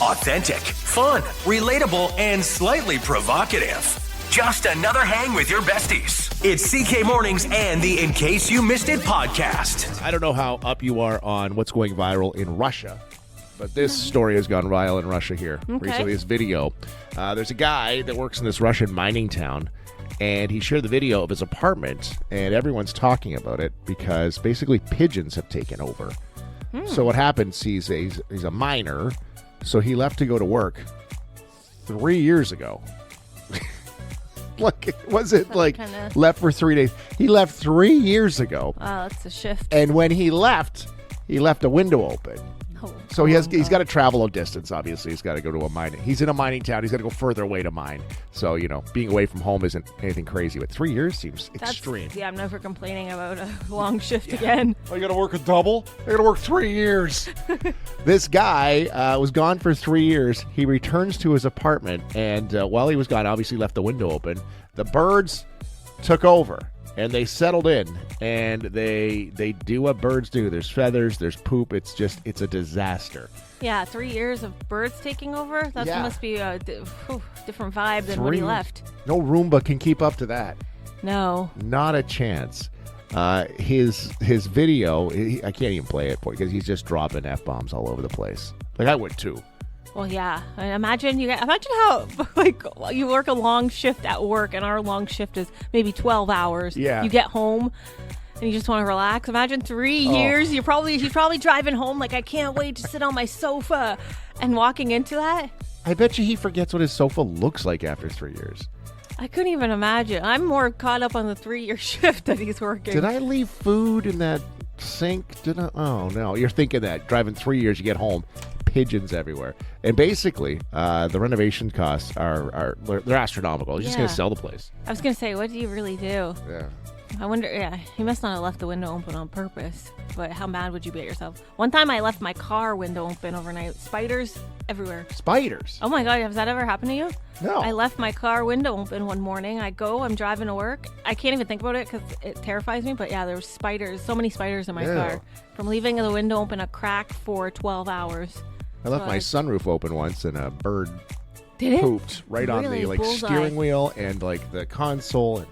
Authentic, fun, relatable, and slightly provocative. Just another hang with your besties. It's CK Mornings and the In Case You Missed It podcast. I don't know how up you are on what's going viral in Russia, but this story has gone viral in Russia here. Recently, this video. There's a guy that works in this Russian mining town, and he shared the video of his apartment, and everyone's talking about it because basically pigeons have taken over. So what happens, he's a miner, so he left to go to work 3 years ago. Left for 3 days? He left 3 years ago. Wow, that's a shift. And when he left a window open. So he's got to travel a distance, obviously. He's got to go to a mining. He's in a mining town. He's got to go further away to mine. So, being away from home isn't anything crazy. But 3 years seems extreme. Yeah, I'm never complaining about a long shift again. Oh, you got to work a double? I got to work 3 years. This guy was gone for 3 years. He returns to his apartment, and while he was gone, obviously left the window open. The birds took over. And they settled in, and they do what birds do. There's feathers, there's poop. It's a disaster. Yeah, 3 years of birds taking over? That must be a different vibe than when he left. No Roomba can keep up to that. No. Not a chance. His video, I can't even play it because he's just dropping F-bombs all over the place. Like I would too. Well, yeah. Imagine how you work a long shift at work, and our long shift is maybe 12 hours. Yeah. You get home, and you just want to relax. Imagine 3 years. He's probably driving home like, I can't wait to sit on my sofa, and walking into that. I bet you he forgets what his sofa looks like after 3 years. I couldn't even imagine. I'm more caught up on the 3 year shift that he's working. Did I leave food in that sink? Oh no, you're thinking that driving 3 years, you get home. Pigeons everywhere, and basically the renovation costs they're astronomical. He's just gonna sell the place. I was gonna say, what do you really do? Yeah, I wonder. Yeah, he must not have left the window open on purpose. But how mad would you be at yourself? One time I left my car window open overnight. Spiders everywhere. Spiders? Oh my god, has that ever happened to you? No. I left my car window open one morning. I'm driving to work. I can't even think about it because it terrifies me. But yeah, there were spiders. So many spiders in my car from leaving the window open a crack for 12 hours. I left my sunroof open once, and a bird pooped right on the Bullseye. steering wheel and the console.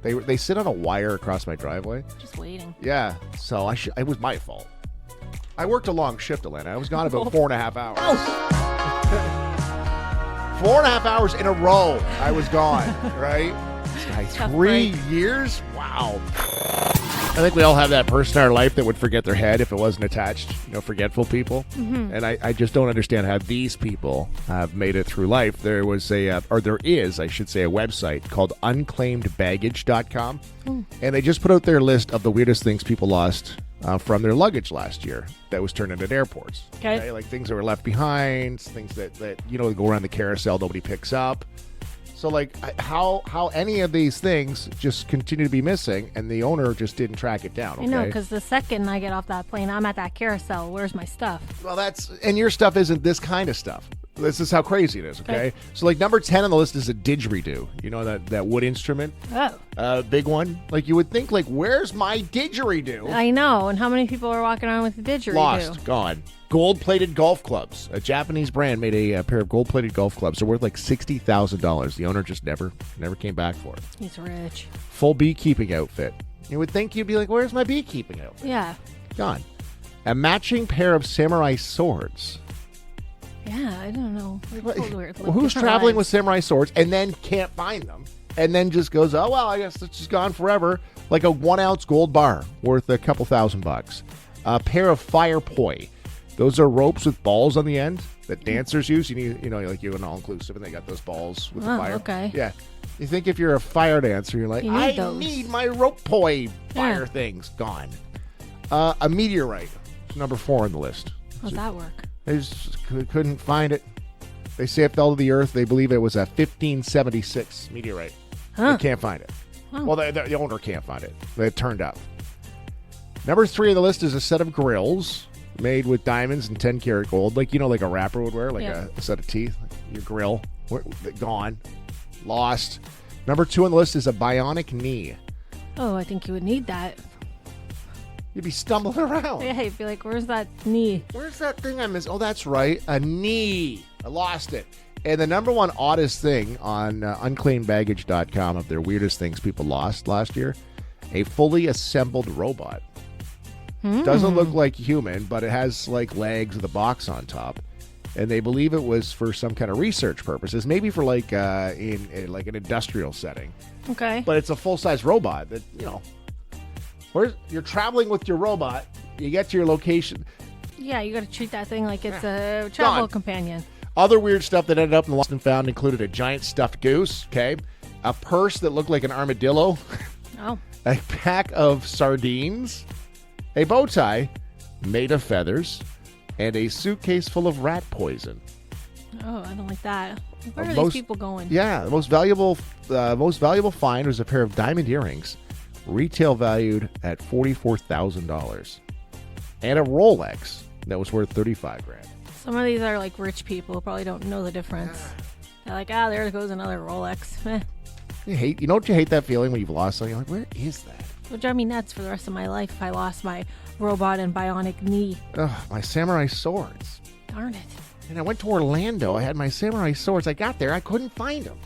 And they sit on a wire across my driveway. Just waiting. Yeah, so it was my fault. I worked a long shift, Elena. I was gone about 4.5 hours. 4.5 hours in a row. I was gone. Right? This guy, 3 years. Wow. I think we all have that person in our life that would forget their head if it wasn't attached, forgetful people. Mm-hmm. And I just don't understand how these people have made it through life. There is, a website called unclaimedbaggage.com. And they just put out their list of the weirdest things people lost from their luggage last year that was turned into airports. Okay? Like things that were left behind, things that go around the carousel nobody picks up. So, how any of these things just continue to be missing, and the owner just didn't track it down, okay? I know, because the second I get off that plane, I'm at that carousel. Where's my stuff? Well, and your stuff isn't this kind of stuff. This is how crazy it is, okay? So, number 10 on the list is a didgeridoo. You know that wood instrument? Oh. Big one? You would think, where's my didgeridoo? I know, and how many people are walking around with a didgeridoo? Lost, gone. Gold-plated golf clubs. A Japanese brand made a pair of gold-plated golf clubs. They're worth $60,000. The owner just never came back for it. He's rich. Full beekeeping outfit. You would think you'd be like, where's my beekeeping outfit? Yeah. Gone. A matching pair of samurai swords. Yeah, I don't know. Who's traveling with samurai swords and then can't find them and then just goes, oh, well, I guess it's just gone forever. Like a 1 ounce gold bar worth a couple $1,000. A pair of fire poi. Those are ropes with balls on the end that dancers use. You need, you an all-inclusive, and they got those balls with the fire. Okay. Yeah. You think if you're a fire dancer, you're like, I need my rope poi fire things. Gone. A meteorite. Number 4 on the list. How'd that work? They just couldn't find it. They say it fell to the earth. They believe it was a 1576 meteorite. They can't find it. Oh. Well, the owner can't find it. It turned up. Number 3 on the list is a set of grills made with diamonds and 10-karat gold. Like a rapper would wear, a set of teeth. Your grill. Gone. Lost. Number 2 on the list is a bionic knee. Oh, I think you would need that. You'd be stumbling around. Yeah, you'd be like, where's that knee? Where's that thing I missed? Oh, that's right. A knee. I lost it. And the number one oddest thing on unclaimed.baggage.com of their weirdest things people lost last year, a fully assembled robot. Doesn't look like human, but it has like legs with a box on top. And they believe it was for some kind of research purposes, maybe for like in like an industrial setting. Okay. But it's a full-size robot that, where you're traveling with your robot, you get to your location. Yeah, you got to treat that thing like it's a travel Gone. companion. Other weird stuff that ended up in the lost and found included a giant stuffed goose, okay, a purse that looked like an armadillo, Oh. a pack of sardines, a bow tie made of feathers, and a suitcase full of rat poison. Oh, I don't like that. Where are Most- these people going? Yeah, the most valuable find was a pair of diamond earrings, retail valued at $44,000, and a Rolex that was worth $35,000. Some of these are like rich people, probably don't know the difference. They're like, there goes another Rolex. Don't you hate that feeling when you've lost something? You're like, where is that? It would drive me nuts for the rest of my life if I lost my robot and bionic knee. Ugh, my samurai swords. Darn it. And I went to Orlando. I had my samurai swords. I got there. I couldn't find them.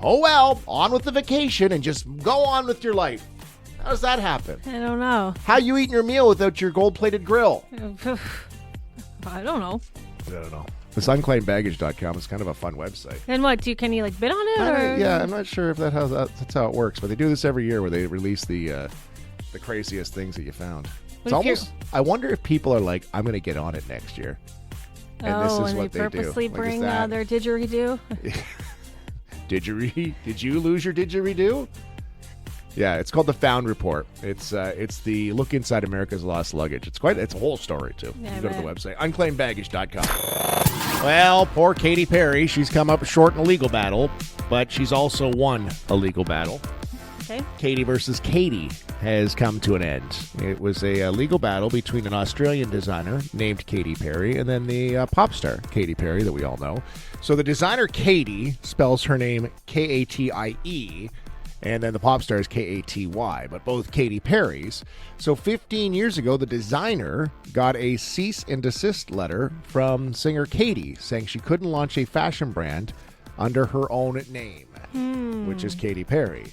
Oh, well, on with the vacation and just go on with your life. How does that happen? I don't know. How you eating your meal without your gold-plated grill? I don't know. I don't know. This unclaimedbaggage.com is kind of a fun website. And what, can you like bid on it? Or? Yeah, I'm not sure if that's how it works, but they do this every year where they release the craziest things that you found. It's What if almost. I wonder if people are like, I'm going to get on it next year. And this is what they they do. purposely Like, bring is that- their didgeridoo. Did you lose your didgeridoo? Yeah, it's called the Found Report. It's the look inside America's lost luggage. It's a whole story too. Yeah, you go to the website unclaimedbaggage.com. Well, poor Katy Perry, she's come up short in a legal battle, but she's also won a legal battle. Okay. Katy versus Katy has come to an end. It was a legal battle between an Australian designer named Katy Perry and then the pop star Katy Perry that we all know. So the designer Katy spells her name Katie, and then the pop star is Katy, but both Katy Perry's. So 15 years ago, the designer got a cease and desist letter from singer Katy saying she couldn't launch a fashion brand under her own name, which is Katy Perry.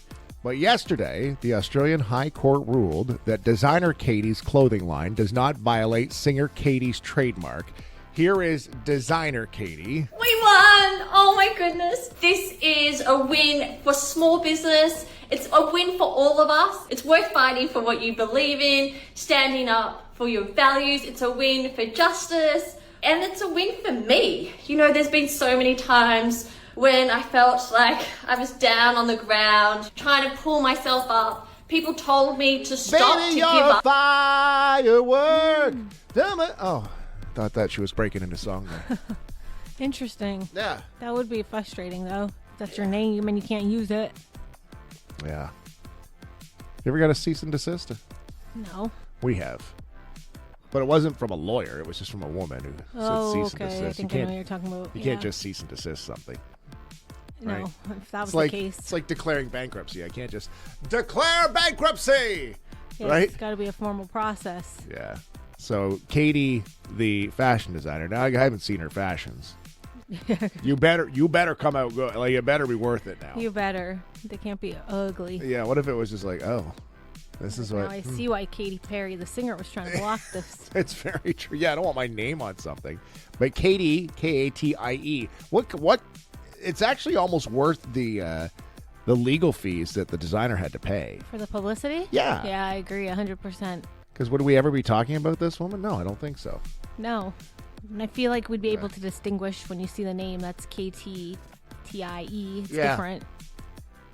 But yesterday, the Australian High Court ruled that designer Katy's clothing line does not violate singer Katy's trademark. Here is designer Katy. We won! Oh my goodness. This is a win for small business. It's a win for all of us. It's worth fighting for what you believe in, standing up for your values. It's a win for justice. And it's a win for me. There's been so many times when I felt like I was down on the ground, trying to pull myself up. People told me to stop, Baby, to you're give a up. firework. Oh, thought that she was breaking into song there. Interesting. Yeah. That would be frustrating, though. That's your name and you can't use it. Yeah. You ever got a cease and desist? No. We have. But it wasn't from a lawyer. It was just from a woman who Oh, said cease okay. and I desist. think I know what you're talking about. You can't just cease and desist something. No, right. if that was It's like the case. it's like declaring bankruptcy. I can't just declare bankruptcy. Yeah, right? It's got to be a formal process. Yeah. So Katy, the fashion designer. Now I haven't seen her fashions. You better come out good. Like, you better be worth it now. You better. They can't be ugly. Yeah. What if it was just like, oh, this is Now what? I see why Katy Perry, the singer, was trying to block this. It's very true. Yeah, I don't want my name on something. But Katy, Katie. What? It's actually almost worth the legal fees that the designer had to pay. For the publicity? Yeah. Yeah, I agree 100%. Because would we ever be talking about this woman? No, I don't think so. No. And I feel like we'd be able to distinguish when you see the name. That's Katie. It's different.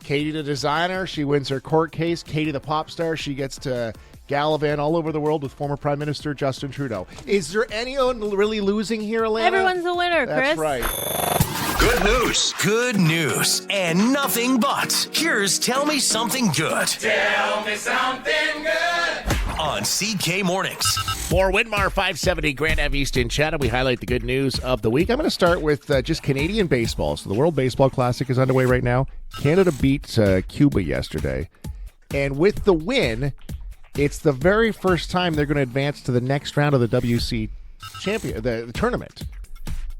Katy, the designer, she wins her court case. Katy, the pop star, she gets to gallivant all over the world with former Prime Minister Justin Trudeau. Is there anyone really losing here, Alana? Everyone's a winner, Chris. That's right. Good news, and nothing but. Here's Tell Me Something Good. Tell me something good. On CK Mornings. For Winmar 570 Grand Ave East in Chatham, we highlight the good news of the week. I'm going to start with just Canadian baseball. So the World Baseball Classic is underway right now. Canada beat Cuba yesterday. And with the win, It's the very first time they're going to advance to the next round of the WC champion, the tournament.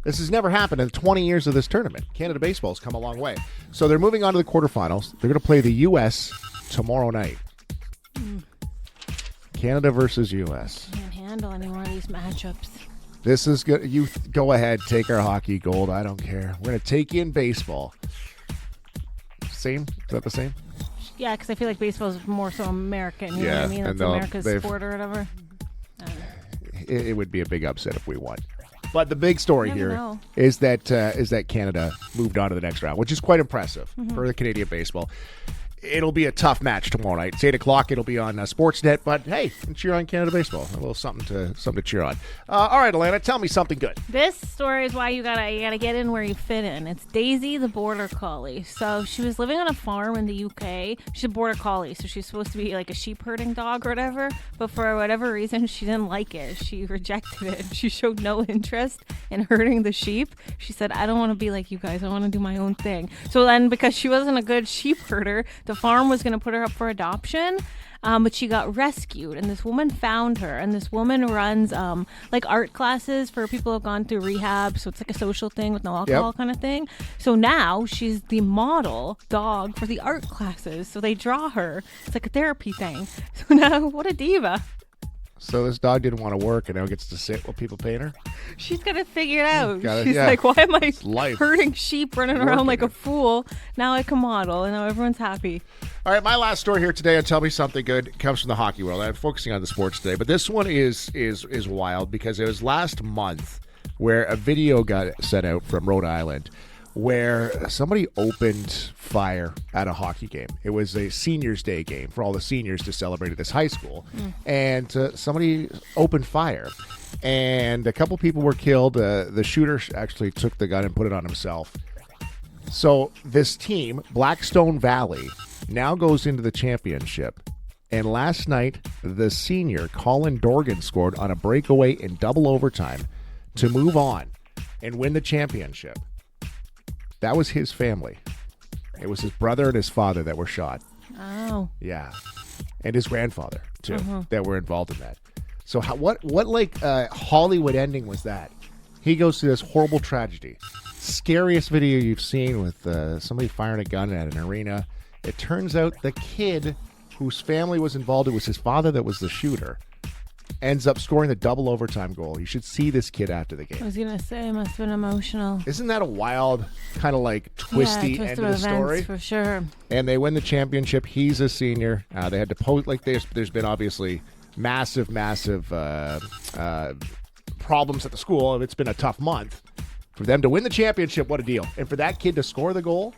This has never happened in 20 years of this tournament. Canada baseball has come a long way. So they're moving on to the quarterfinals. They're going to play the U.S. tomorrow night. Canada versus U.S. Can't handle any more of these matchups. This is good. You go ahead, take our hockey gold. I don't care. We're going to take you in baseball. Same? Is that the same? Yeah, because I feel like baseball is more so American. You know what I mean? It's America's sport or whatever. It would be a big upset if we won. But the big story here is that Canada moved on to the next round, which is quite impressive for the Canadian baseball. It'll be a tough match tomorrow night. It's 8 o'clock. It'll be on Sportsnet. But hey, cheer on Canada baseball. A little something to cheer on. All right, Alana, tell me something good. This story is why you gotta get in where you fit in. It's Daisy, the border collie. So she was living on a farm in the UK. She's a border collie, so she's supposed to be like a sheep herding dog or whatever. But for whatever reason, she didn't like it. She rejected it. She showed no interest in herding the sheep. She said, "I don't want to be like you guys. I want to do my own thing." So then, because she wasn't a good sheep herder, the farm was going to put her up for adoption, but she got rescued, and this woman found her, and this woman runs like art classes for people who have gone through rehab, so it's like a social thing with no alcohol kind of thing. So now she's the model dog for the art classes, so they draw her. It's like a therapy thing. So now, what a diva. So this dog didn't want to work and now gets to sit while people paying her? She's got to figure it out. She's like, why am I herding sheep, running around like a fool? Now I can model, and now everyone's happy. All right, my last story here today on Tell Me Something Good comes from the hockey world. I'm focusing on the sports today, but this one is wild because it was last month where a video got sent out from Rhode Island where somebody opened fire at a hockey game. It was a seniors' day game for all the seniors to celebrate at this high school. And somebody opened fire. And a couple people were killed. The shooter actually took the gun and put it on himself. So this team, Blackstone Valley, now goes into the championship. And last night, the senior, Colin Dorgan, scored on a breakaway in double overtime to move on and win the championship. That was his family. It was his brother and his father that were shot. Oh. Yeah. And his grandfather, too, that were involved in that. So what Hollywood ending was that? He goes through this horrible tragedy. Scariest video you've seen with somebody firing a gun at an arena. It turns out the kid whose family was involved, it was his father that was the shooter, ends up scoring the double overtime goal. You should see this kid after the game. I was going to say, it must have been emotional. Isn't that a wild, kind of like twisty end of the story? For sure. And they win the championship. He's a senior. They had to post, like there's been obviously massive problems at the school. It's been a tough month. For them to win the championship, what a deal. And for that kid to score the goal,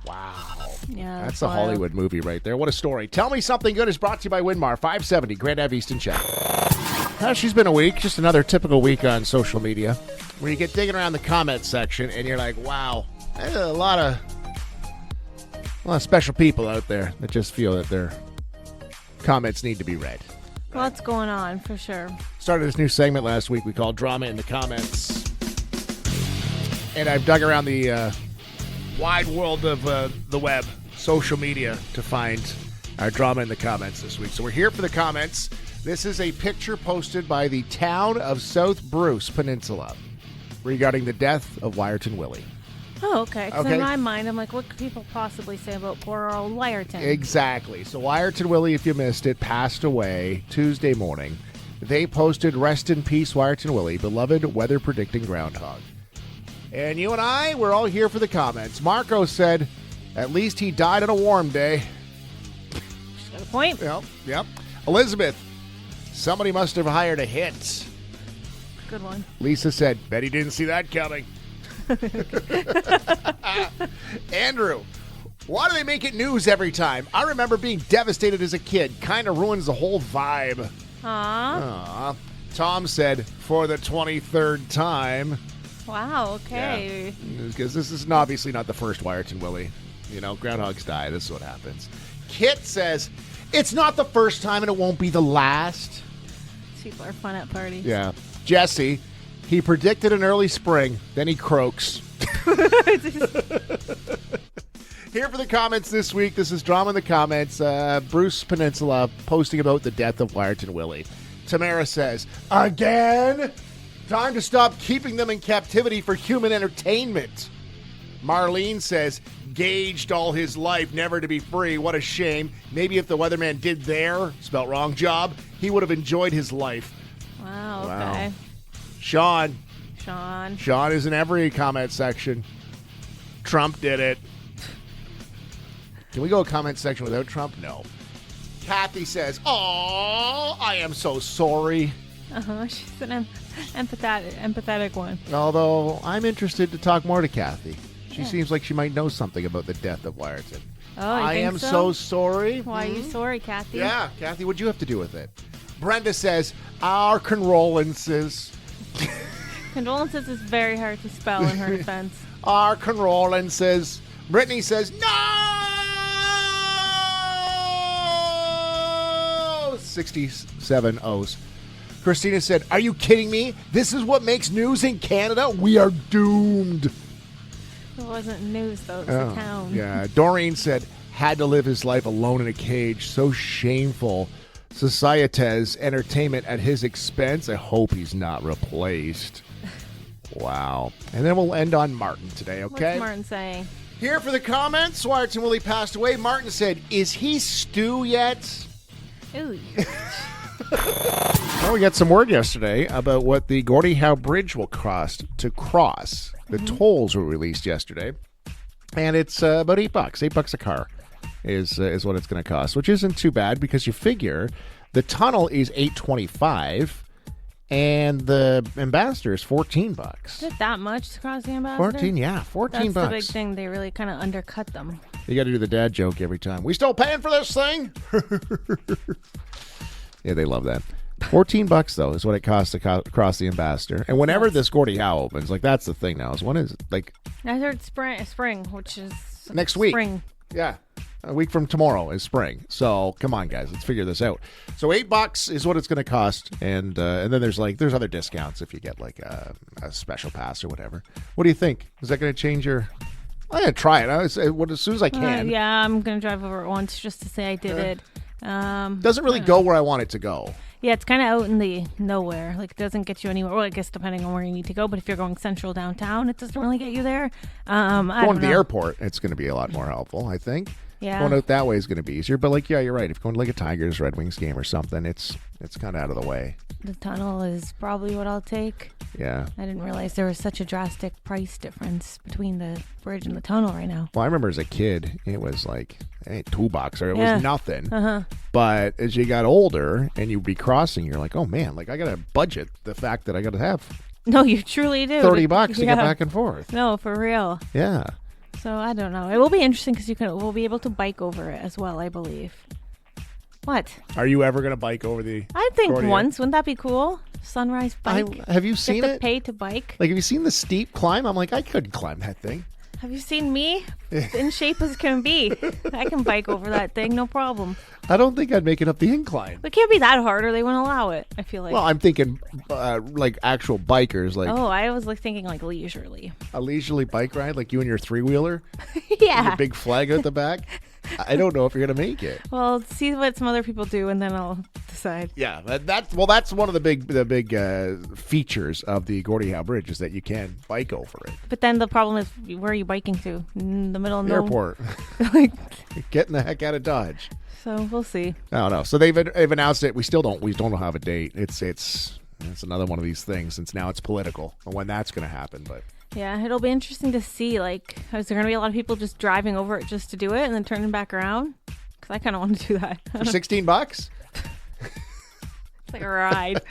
wow. Yeah, that's a Hollywood movie right there. What a story. Tell Me Something Good is brought to you by Winmar, 570 Grand Ave East in Chatham. She's been a week, just another typical week on social media, where you get digging around the comments section and you're like, wow, there's a lot of special people out there that just feel that their comments need to be read. Lots going on, for sure. Started this new segment last week we called Drama in the Comments. And I've dug around the wide world of the web, social media, to find our drama in the comments this week. So we're here for the comments. This is a picture posted by the town of South Bruce Peninsula regarding the death of Wyerton Willie. Oh, okay. Because in my mind, I'm like, what could people possibly say about poor old Wyerton? Exactly. So Wyerton Willie, if you missed it, passed away Tuesday morning. They posted, "Rest in peace, Wyerton Willie, beloved weather-predicting groundhog." And you and I, we're all here for the comments. Marco said, "At least he died on a warm day." She's got a point. Yep. Elizabeth, "Somebody must have hired a hit." Good one. Lisa said, "Bet he didn't see that coming." Andrew, "Why do they make it news every time? I remember being devastated as a kid. Kind of ruins the whole vibe." Aww. Tom said, "For the 23rd time." Wow, okay. Because this is obviously not the first Wyerton Willie. You know, groundhogs die. This is what happens. Kit says, "It's not the first time and it won't be the last." People are fun at parties. Yeah. Jesse, "He predicted an early spring, then he croaks." Here for the comments this week. This is Drama in the Comments. Bruce Peninsula posting about the death of Wyerton Willie. Tamara says, again? Time to stop keeping them in captivity for human entertainment. Marlene says, gauged all his life, never to be free. What a shame. Maybe if the weatherman did their, spelt wrong, job, he would have enjoyed his life. Wow, okay. Sean is in every comment section. Trump did it. Can we go a comment section without Trump? No. Kathy says, "Oh, I am so sorry." She's an empathetic one. Although I'm interested to talk more to Kathy. She seems like she might know something about the death of Wyerton. Oh, I am so sorry. Why are you sorry, Kathy? Yeah, Kathy, what'd you have to do with it? Brenda says, our condolences. Condolences is very hard to spell in her defense. Our condolences. Brittany says, no! 67 O's. Christina said, are you kidding me? This is what makes news in Canada? We are doomed. It wasn't news, though. It was a town. Yeah. Doreen said, had to live his life alone in a cage. So shameful. Societes entertainment at his expense. I hope he's not replaced. Wow. And then we'll end on Martin today, okay? What's Martin saying? Here for the comments. Wyerton Willie passed away. Martin said, is he Stu yet? Ooh. Well, we got some word yesterday about what the Gordie Howe Bridge will cost to cross. The tolls were released yesterday. And it's about $8. $8 a car is what it's going to cost, which isn't too bad because you figure the tunnel is $8.25 and the ambassador is $14. Is it that much to cross the ambassador? 14, yeah, $14. That's the big thing. They really kind of undercut them. You got to do the dad joke every time. We still paying for this thing? Yeah, they love that. $14 though is what it costs to cross the ambassador. And whenever this Gordie Howe opens, like that's the thing now. Is when is like? I heard spring, which is next week. Spring. Yeah. A week from tomorrow is spring. So come on, guys, let's figure this out. So $8 is what it's going to cost, and then there's other discounts if you get like a special pass or whatever. What do you think? Is that going to change your? I'm going to try it. As soon as I can. Yeah, I'm going to drive over it once just to say I did it. Doesn't really go where I want it to go. Yeah, it's kind of out in the nowhere. Like, it doesn't get you anywhere. Well, I guess depending on where you need to go. But if you're going central downtown, it doesn't really get you there. Going to the airport, it's going to be a lot more helpful, I think. Yeah. Going out that way is going to be easier. But, like, yeah, you're right. If you're going to like a Tigers, Red Wings game or something, it's kind of out of the way. The tunnel is probably what I'll take. Yeah. I didn't realize there was such a drastic price difference between the bridge and the tunnel right now. Well, I remember as a kid, it was like $2 or it was nothing. But as you got older and you'd be crossing, you're like, oh, man, like I got to budget the fact that I got to have No, you truly do. $30 to get back and forth. No, for real. Yeah. So I don't know. It will be interesting because we'll be able to bike over it as well, I believe. What? Are you ever going to bike over the? I think Gordie once. Wouldn't that be cool? Sunrise bike. Have you seen Get it? to pay to bike. Like, have you seen the steep climb? I'm like, I couldn't climb that thing. Have you seen me? In shape as can be. I can bike over that thing, no problem. I don't think I'd make it up the incline. It can't be that hard or they wouldn't allow it, I feel like. Well, I'm thinking like actual bikers. Like I was like thinking like leisurely. A leisurely bike ride, like you and your three-wheeler? Yeah. Your big flag out the back? I don't know if you're going to make it. Well, see what some other people do and then I'll decide. Yeah, that's one of the big features of the Gordie Howe Bridge is that you can bike over it. But then the problem is, where are you biking to? In the middle of nowhere? Airport. Getting the heck out of Dodge. So we'll see. I don't know. So they've announced it. We don't have a date. It's another one of these things since now it's political and when that's going to happen. But yeah, it'll be interesting to see. Like, is there going to be a lot of people just driving over it just to do it and then turning back around? Because I kind of want to do that for $16. It's like a ride.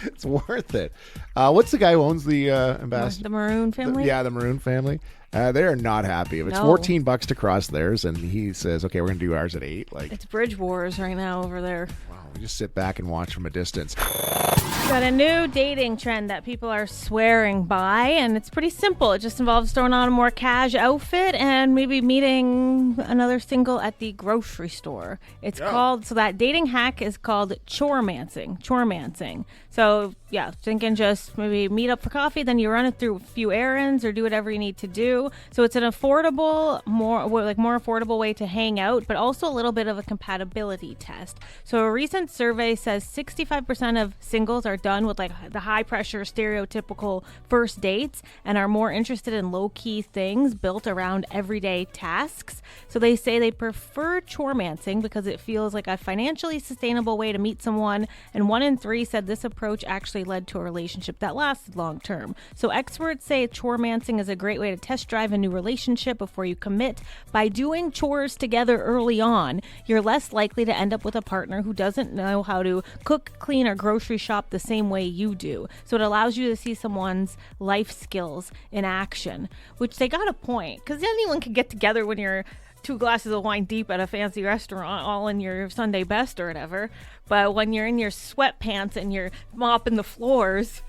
It's worth it. What's the guy who owns the ambassador? The Maroon family? The Maroon family. They are not happy. If it's $14 to cross theirs, and he says, "Okay, we're going to do ours at $8." Like it's bridge wars right now over there. Wow, we just sit back and watch from a distance. Got a new dating trend that people are swearing by, and it's pretty simple. It just involves throwing on a more cash outfit and maybe meeting another single at the grocery store. It's called, so that dating hack is called chore-mincing. Chore-mincing. So Yeah, thinking just maybe meet up for coffee, then you run it through a few errands or do whatever you need to do. So it's an affordable, more affordable way to hang out, but also a little bit of a compatibility test. So a recent survey says 65% of singles are done with like the high pressure stereotypical first dates and are more interested in low key things built around everyday tasks. So they say they prefer chore-mincing because it feels like a financially sustainable way to meet someone, and 1 in 3 said this approach actually led to a relationship that lasted long term. So experts say chore-mincing is a great way to test drive a new relationship before you commit. By doing chores together early on, you're less likely to end up with a partner who doesn't know how to cook, clean, or grocery shop the same way you do. So it allows you to see someone's life skills in action, which they got a point, because anyone can get together when you're 2 glasses of wine deep at a fancy restaurant, all in your Sunday best or whatever. But when you're in your sweatpants and you're mopping the floors,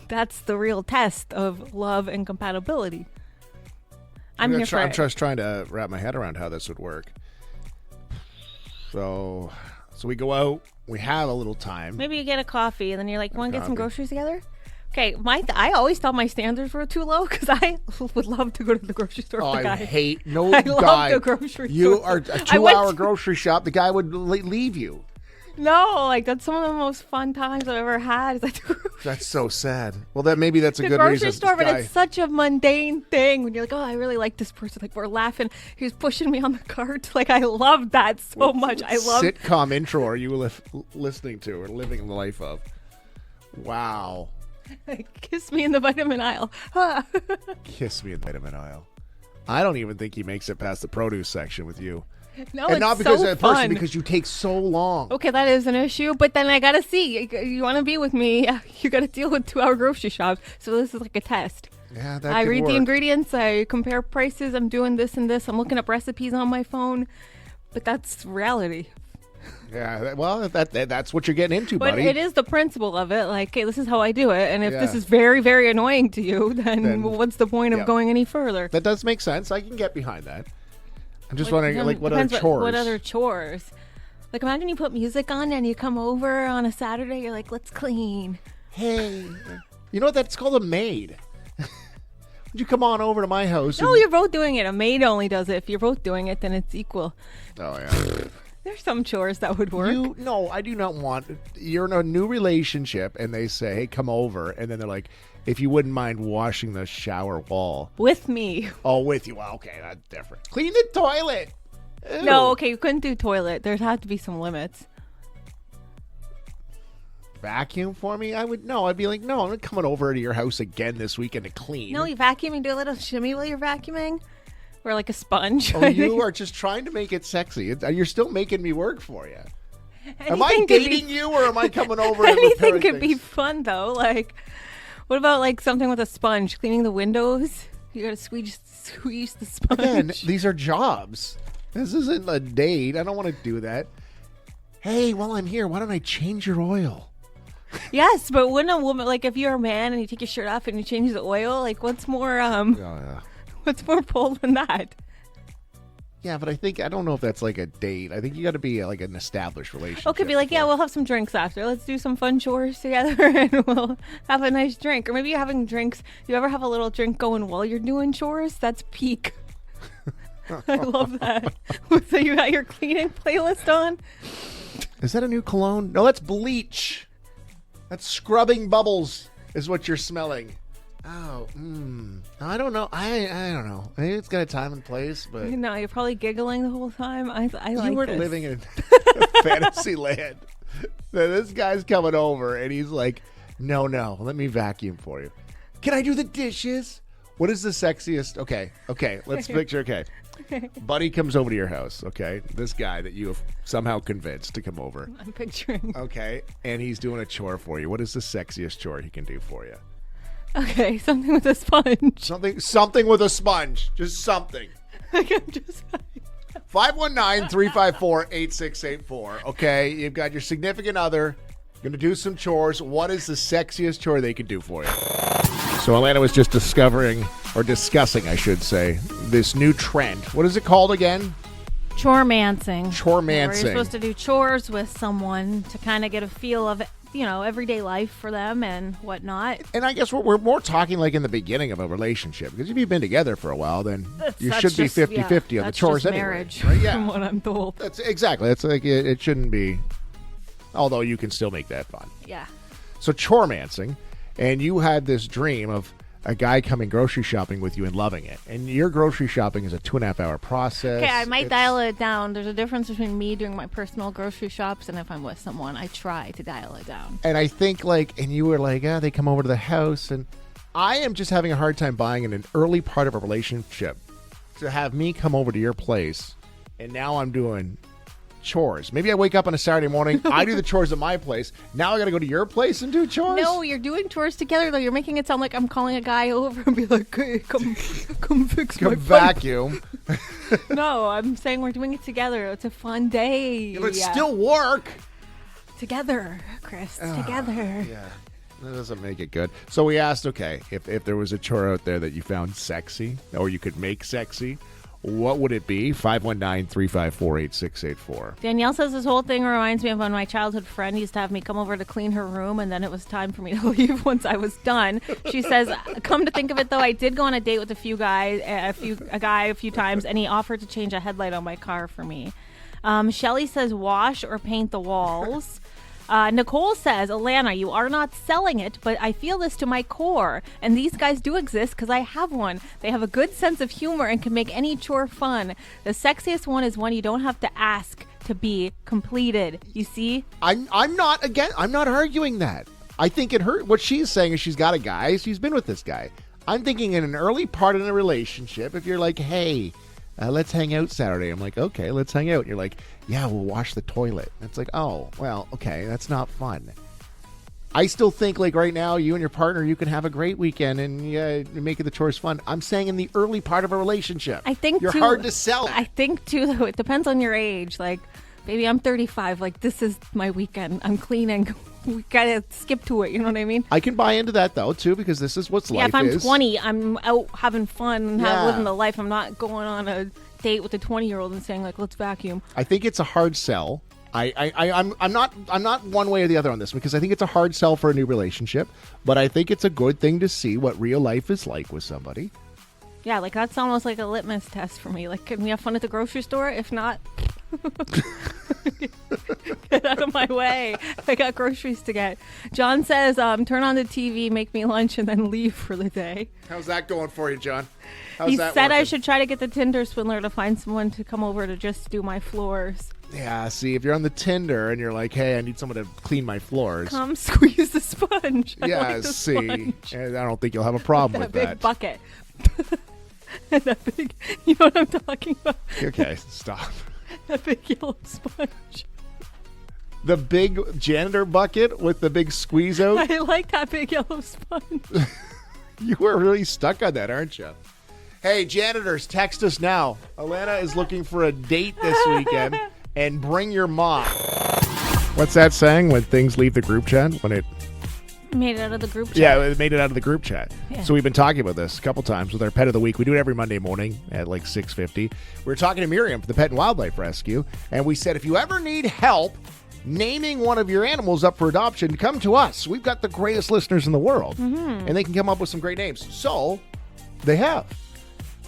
that's the real test of love and compatibility. I'm just trying to wrap my head around how this would work. So we go out, we have a little time. Maybe you get a coffee and then you're like, want to get some groceries together? Okay, I always thought my standards were too low because I would love to go to the grocery store with the guy. I love the grocery store. You are a 2-hour grocery shop. The guy would leave you. No, like that's some of the most fun times I've ever had. Is at the grocery That's so sad. Well, maybe that's a good reason. The grocery store, but it's such a mundane thing when you're like, oh, I really like this person. Like we're laughing. He was pushing me on the cart. Like I love that so much. I love sitcom intro. Are you listening to or living the life of? Wow. Kiss me in the vitamin aisle. Kiss me in the vitamin aisle. I don't even think he makes it past the produce section with you. No, and it's not because so of that fun. person, because you take so long. Okay, that is an issue, but then I gotta see. You want to be with me? You gotta deal with 2-hour grocery shops. So this is like a test. Yeah, that I could read work. the ingredients. I compare prices. I'm doing this and this. I'm looking up recipes on my phone. But that's reality. Yeah, well, that's what you're getting into, but buddy. It is the principle of it. Like, hey, this is how I do it. And if this is very, very annoying to you, then what's the point of going any further? That does make sense. I can get behind that. I'm just wondering, like, what other chores? What other chores? Like, imagine you put music on and you come over on a Saturday. You're like, let's clean. Hey, you know what? That's called a maid. Would you come on over to my house? No, you're both doing it. A maid only does it. If you're both doing it, then it's equal. Oh, yeah. There's some chores that would work. No, I do not want. You're in a new relationship, and they say, "Hey, come over," and then they're like, "If you wouldn't mind washing the shower wall with me." Oh, with you? Well, okay, that's different. Clean the toilet. Ew. No, okay, you couldn't do toilet. There'd have to be some limits. Vacuum for me? I'd be like, no, I'm not coming over to your house again this weekend to clean. No, you vacuum and do a little shimmy while you're vacuuming. Or like a sponge. Oh, you are just trying to make it sexy. You're still making me work for you. Anything am I dating you, or am I coming over? Anything could be fun, though. Like, what about like something with a sponge, cleaning the windows? You gotta squeeze the sponge. Again, these are jobs. This isn't a date. I don't want to do that. Hey, while I'm here, why don't I change your oil? Yes, but wouldn't a woman, like if you're a man and you take your shirt off and you change the oil, like what's more what's more pull than that? Yeah, but I don't know if that's like a date. I think you got to be like an established relationship. Okay, be like, yeah, we'll have some drinks after. Let's do some fun chores together and we'll have a nice drink. Or maybe you're having drinks. You ever have a little drink going while you're doing chores? That's peak. I love that. So you got your cleaning playlist on? Is that a new cologne? No, that's bleach. That's scrubbing bubbles is what you're smelling. Oh, I don't know. I don't know. Maybe it's got a time and place, but no, you're probably giggling the whole time. I like you were this. living in fantasy land. Now, this guy's coming over and he's like, "No, let me vacuum for you. Can I do the dishes? What is the sexiest?" Okay. Let's picture. Okay, buddy comes over to your house. Okay, this guy that you have somehow convinced to come over. I'm picturing. Okay, and he's doing a chore for you. What is the sexiest chore he can do for you? Okay, something with a sponge. Something with a sponge. Just something. 519-354-8684. Okay, you've got your significant other. Going to do some chores. What is the sexiest chore they can do for you? So Atlanta was just discussing, I should say, this new trend. What is it called again? Chore-mincing. Chore-mincing. Where you're supposed to do chores with someone to kind of get a feel of everyday life for them and whatnot. And I guess we're more talking like in the beginning of a relationship, because if you've been together for a while, then you should be 50-50 on the chores anyway. Marriage, right? Yeah. from what I'm told. That's exactly. It's like it shouldn't be, although you can still make that fun. Yeah. So chore-mincing, and you had this dream of a guy coming grocery shopping with you and loving it. And your grocery shopping is a 2.5-hour process. Okay, I might dial it down. There's a difference between me doing my personal grocery shops and if I'm with someone, I try to dial it down. And I think and you were like, they come over to the house. And I am just having a hard time buying in an early part of a relationship to have me come over to your place. And now I'm doing chores. Maybe I wake up on a Saturday morning, I do the chores at my place. Now I got to go to your place and do chores? No, you're doing chores together, though. You're making it sound like I'm calling a guy over and be like, hey, come fix my vacuum. No, I'm saying we're doing it together. It's a fun day. Yeah, but it's still work. Together, Chris. Together. Yeah. That doesn't make it good. So we asked, if there was a chore out there that you found sexy or you could make sexy, what would it be? 519-354-8684. Danielle says this whole thing reminds me of when my childhood friend used to have me come over to clean her room, and then it was time for me to leave once I was done. She says, come to think of it, though, I did go on a date with a guy a few times, and he offered to change a headlight on my car for me. Shelly says wash or paint the walls. Nicole says, Alana, you are not selling it, but I feel this to my core. And these guys do exist because I have one. They have a good sense of humor and can make any chore fun. The sexiest one is one you don't have to ask to be completed. You see? I'm not arguing that. I think what she's saying is she's got a guy. She's been with this guy. I'm thinking in an early part in a relationship, if you're like, hey, let's hang out Saturday. I'm like, okay, let's hang out. And you're like, yeah, we'll wash the toilet. And it's like, oh, well, okay, that's not fun. I still think like right now, you and your partner, you can have a great weekend and you're making the chores fun. I'm saying in the early part of a relationship. I think you're hard to sell. I think too, though, it depends on your age. Like, baby, I'm 35. Like, this is my weekend. I'm cleaning. We gotta skip to it. You know what I mean? I can buy into that though too, because this is what's life is. Yeah, if I'm 20, I'm out having fun and living the life. I'm not going on a date with a 20-year-old and saying like, let's vacuum. I think it's a hard sell. I'm not one way or the other on this, because I think it's a hard sell for a new relationship, but I think it's a good thing to see what real life is like with somebody. Yeah, like that's almost like a litmus test for me. Like, can we have fun at the grocery store? If not, get out of my way. I got groceries to get. John says, turn on the TV, make me lunch, and then leave for the day. How's that going for you, John? He said working? I should try to get the Tinder swindler to find someone to come over to just do my floors. Yeah, see, if you're on the Tinder and you're like, hey, I need someone to clean my floors. Come squeeze the sponge. Sponge. And I don't think you'll have a problem with that. Big bucket. That big, you know what I'm talking about? Okay, stop. That big yellow sponge. The big janitor bucket with the big squeeze out? I like that big yellow sponge. You were really stuck on that, aren't you? Hey, janitors, text us now. Alana is looking for a date this weekend, and bring your mom. What's that saying when things leave the group chat? When it made it out of the group chat. Yeah, it made it out of the group chat. Yeah. So we've been talking about this a couple times with our Pet of the Week. We do it every Monday morning at like 6:50. We were talking to Miriam from the Pet and Wildlife Rescue, and we said if you ever need help naming one of your animals up for adoption, come to us. We've got the greatest listeners in the world, and they can come up with some great names. So they have.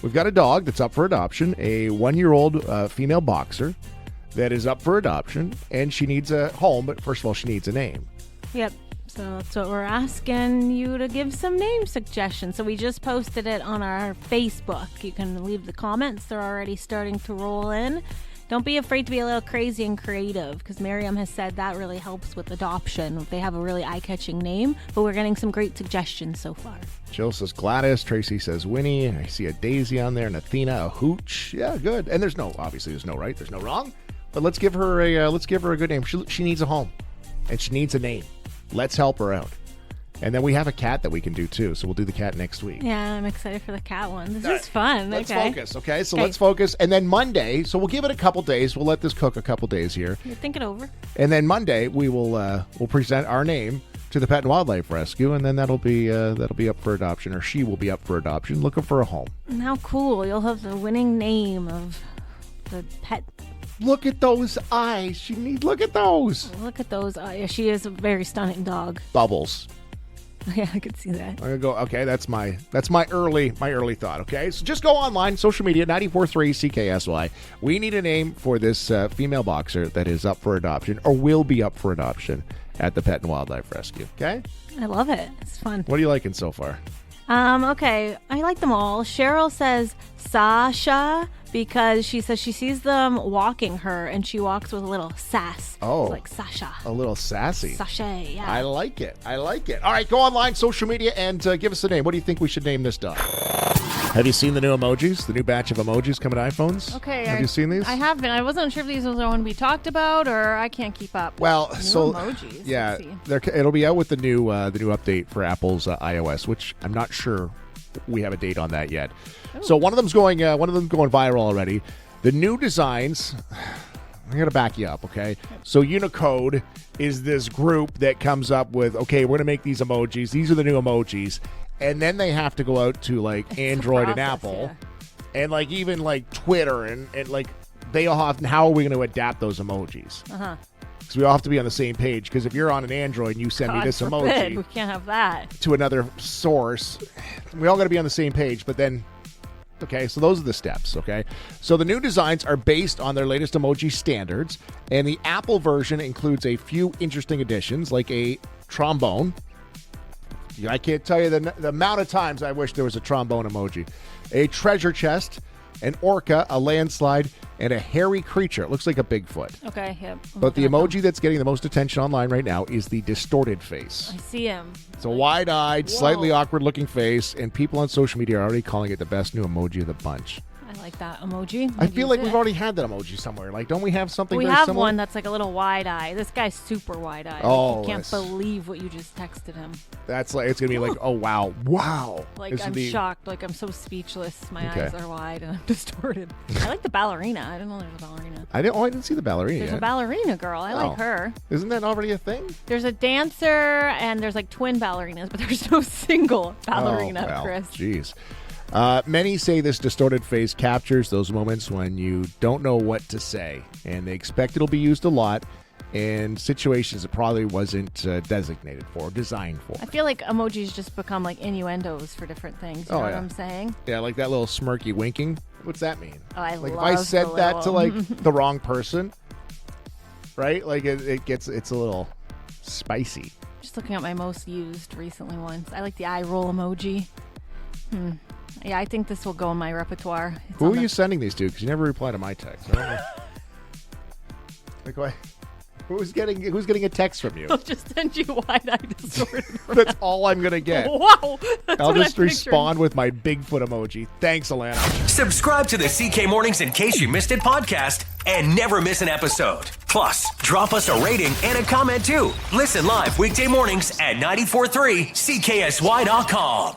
We've got a dog that's up for adoption, a 1-year-old female boxer that is up for adoption, and she needs a home, but first of all, she needs a name. Yep. So that's what we're asking you to give some name suggestions. So we just posted it on our Facebook. You can leave the comments. They're already starting to roll in. Don't be afraid to be a little crazy and creative, because Miriam has said that really helps with adoption if they have a really eye-catching name. But we're getting some great suggestions so far. Jill says Gladys. Tracy says Winnie. I see a Daisy on there, and Athena, a Hooch. Yeah, good. And there's no right, there's no wrong. But let's give her a good name. She needs a home, and she needs a name. Let's help her out. And then we have a cat that we can do too, so we'll do the cat next week. Yeah, I'm excited for the cat one. This is fun. Let's focus, okay? So let's focus. And then Monday, so we'll give it a couple days. We'll let this cook a couple days here. You think it over. And then Monday, we'll present our name to the Pet and Wildlife Rescue, and then that'll be up for adoption, or she will be up for adoption, looking for a home. And how cool. You'll have the winning name of the pet Look at those eyes. Look at those. Look at those eyes. She is a very stunning dog. Bubbles. Yeah, I could see that. I'm gonna go. Okay, that's my early thought. Okay, so just go online, social media, 94.3 CKSY. We need a name for this female boxer that is up for adoption or will be up for adoption at the Pet and Wildlife Rescue. Okay, I love it. It's fun. what are you liking so far? Okay, I like them all. Cheryl says Sasha because she says she sees them walking her and she walks with a little sass. Oh. It's like Sasha. A little sassy. Sashay, yeah. I like it. All right, go online, social media, and give us a name. What do you think we should name this dog? Have you seen the new emojis? The new batch of emojis coming to iPhones? Okay. Have you seen these? I have been. I wasn't sure if these were going to be talked about or I can't keep up. Well, New so emojis. yeah, Let's see. it'll be out with the new update for Apple's iOS, which I'm not sure we have a date on that yet. Ooh. So one of them's going viral already. The new designs. I'm going to back you up, okay? So Unicode is this group that comes up with, okay, we're going to make these emojis. These are the new emojis. And then they have to go out to, like, Android and Apple. Yeah. And, like, even, like, Twitter. And like, they all have, how are we going to adapt those emojis? Uh-huh. Because we all have to be on the same page. Because if you're on an Android and you send me this emoji. We can't have that. To another source, we all got to be on the same page. But then... Okay, so those are the steps, okay? So the new designs are based on their latest emoji standards, and the Apple version includes a few interesting additions, like a trombone. I can't tell you the amount of times I wish there was a trombone emoji. A treasure chest, an orca, a landslide, and a hairy creature. It looks like a Bigfoot. Okay, yep. But the emoji that's getting the most attention online right now is the distorted face. I see him. It's a wide-eyed, slightly awkward-looking face, and people on social media are already calling it the best new emoji of the bunch. I like that emoji. I feel like we've already had that emoji somewhere. Like, don't we have something We very have similar? one that's like a little wide-eye. This guy's super wide-eyed. Oh, You can't believe what you just texted him. That's like, it's going to be like, oh, wow. Wow. Like, I'm shocked. Like, I'm so speechless. My Okay. eyes are wide and I'm distorted. I like the ballerina. I didn't know there was a ballerina. I didn't see the ballerina There's yet. a ballerina girl. I like her. Isn't that already a thing? There's a dancer and there's like twin ballerinas, but there's no single ballerina, oh, well, Chris. Jeez. Many say this distorted face captures those moments when you don't know what to say, and they expect it'll be used a lot in situations it probably wasn't designated for, designed for. I feel like emojis just become like innuendos for different things. You know what I'm saying? Yeah, like that little smirky winking. What's that mean? Oh, I like love if I said the that little... to like the wrong person, right? Like it's a little spicy. Just looking at my most used recently ones. I like the eye roll emoji. Yeah, I think this will go in my repertoire. Who are you sending these to? Because you never reply to my text. I don't know. Like, what? Who's getting a text from you? I'll just send you wide-eyed distorted. That's all I'm gonna get. Wow. I'll just respond with my Bigfoot emoji. Thanks, Alana. Subscribe to the CK Mornings in case you missed it podcast and never miss an episode. Plus, drop us a rating and a comment too. Listen live weekday mornings at 94.3 CKSY.com.